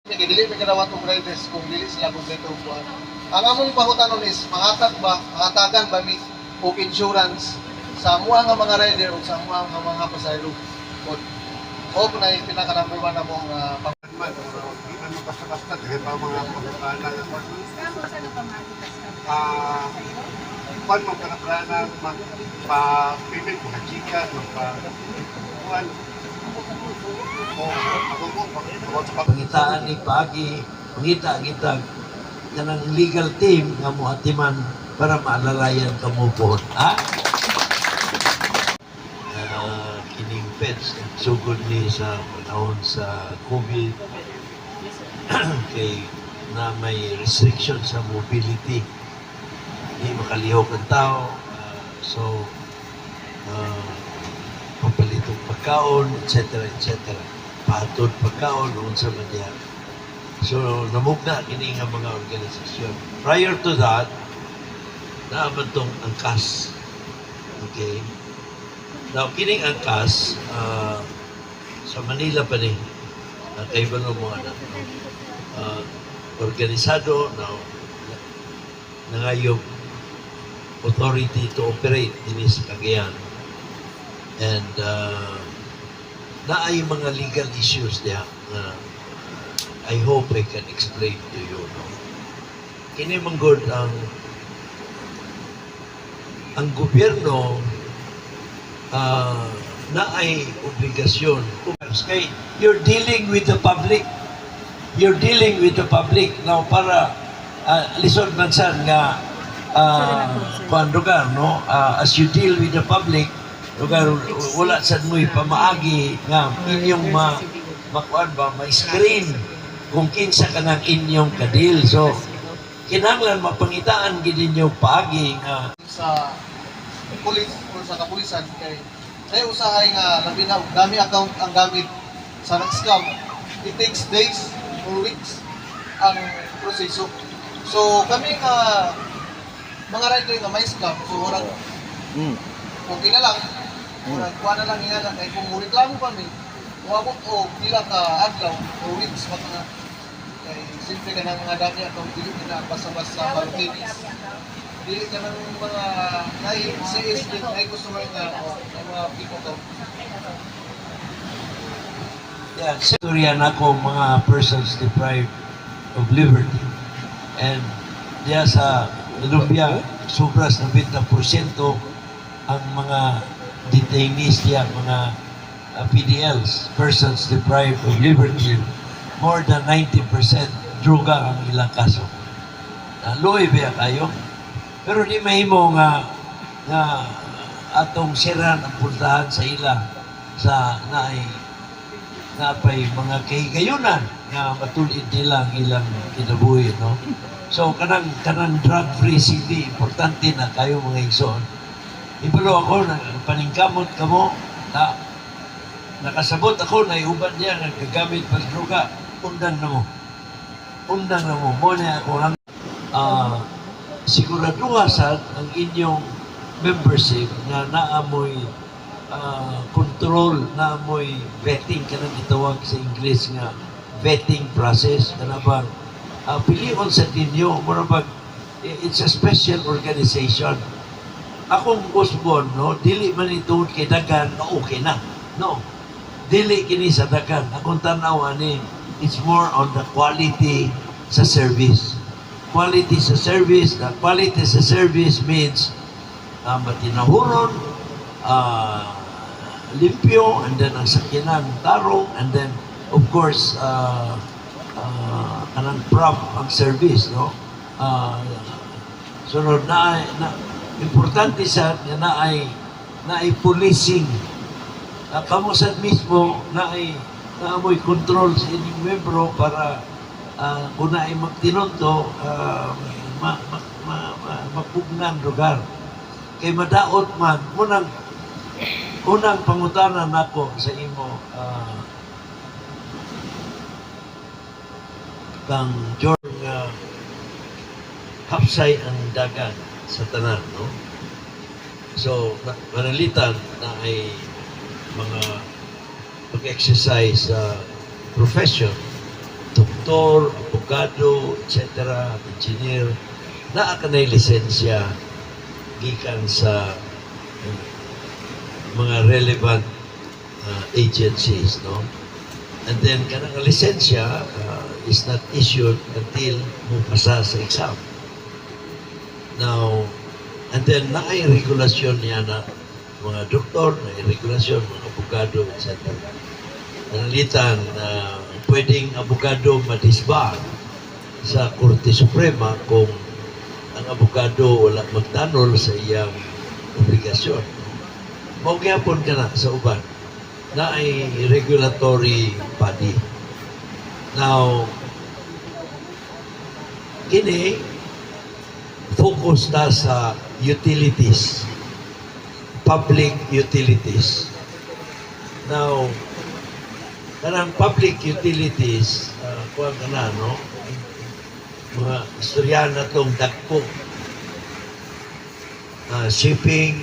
Dili may kadawat og riders kung dili sila kompleto og kuan. Ang among pangutanon is mangatagan ba mi og insurance sa amuha nga mga rider o sa amuha nga mga pasahero. O na yung pinaka number 1 na mong Man, ano basta-basta dahil pa mga pagkakanan ng kung mo kanapranan magpa-payment mga chika magpa-kuhan pangitaan ni Pagi, pangita-gitag kanang legal team nga muhatiman para maalalayan kamo po. Ha? Kining pets sugod ni sa panahon sa COVID kay na may restriction sa mobility. Hindi makalihok ang tao. Papalitong pagkaon, etc. Patod pagkaon, noon sa madya. So, namugna kini nga mga organisasyon. Prior to that, naaman tong angkas. Okay? Now, kining angkas, sa Manila pa ni, kaiba ng mga organisado na nangayog authority to operate din sa Cagayan. And naay mga legal issues diya I hope I can explain to you. No? Kini manggod ang gobyerno naay obligasyon. Kay you're dealing with the public. You're dealing with the public now para lisod man sad nga kuan lugar no as you deal with the public lugar wala sad mo'y pamaagi nga inyong makuan ba may screen kung kinsa kanang inyong kadil. So kinahanglan mapangitaan gid ninyo paagi nga sa pulis o sa kapulisan kay ay usahay nga labi na dami account ang gamit sa scam. It takes days or weeks ang proseso. So kami nga mga rider nga may scam so orang okay na lang orang kuha na lang nga kay kung reklamo kami uabot o pila ka adlaw or weeks maka kay simple ka ng mga dami atong dili na basta-basta malutinis. Dili ka ng mga CS din ay customer nga mga people to. yeah, storya na ko mga persons deprived of liberty. And diya sa Colombia, sobras ng 20% ang mga detainees diya, mga PDLs, persons deprived of liberty. More than 90% droga ang ilang kaso. Luoy ba kayo? Pero di mahimo nga atong siran ang puntahan sa ila sa napay mga kahigayunan nga matulid nila ang ilang kinabuhi, no? So kanang drug-free city, importante na kayo mga igsoon. Ibalo ako na paningkamot kamo na nakasabot ako na iuban niya nagagamit pa droga, undang na mo. Mo na ako ang siguraduha sad ang inyong membership na naamoy control, naamoy vetting kanang gitawag sa English nga vetting process kana bang pilion sa ninyo mura bang it's a special organization. Akong usbon no dili man ituod kay dagan na okay na, no, dili kini sa dagan. Akong tanaw ani it's more on the quality sa service. Quality sa service. The quality sa service means matinahuron, limpyo, and then ang sakinan tarong, and then of course kanang prompt ang service, no? Sunod na importante sa na ay policing. Kamo sad mismo na amoy control sa inyong membro para kung na ay magtinunto mapugnan lugar. Kay madaot man unang pangutanan nako sa imo kang George hapsay ang dagat sa tanan, no? So manalitan na ay mga pag-exercise profession to doktor, abogado, etc., engineer, naa ka na lisensya gikan sa mga relevant agencies, no? And then, kanang lisensya is not issued until mo pasa sa exam. Now, and then, naay regulasyon niya na mga doktor, naay regulasyon, mga abogado, etc. Nanalitan na pwedeng abogado madisbar sa Korte Suprema kung ang abogado wala magtanol sa iyang obligasyon. Magyapon ka na sa uban na ay regulatory body. Now, kini focus na sa utilities, public utilities. Now, kanang public utilities, kuha ka na, no? Mga istorya na itong dagpo. Shipping,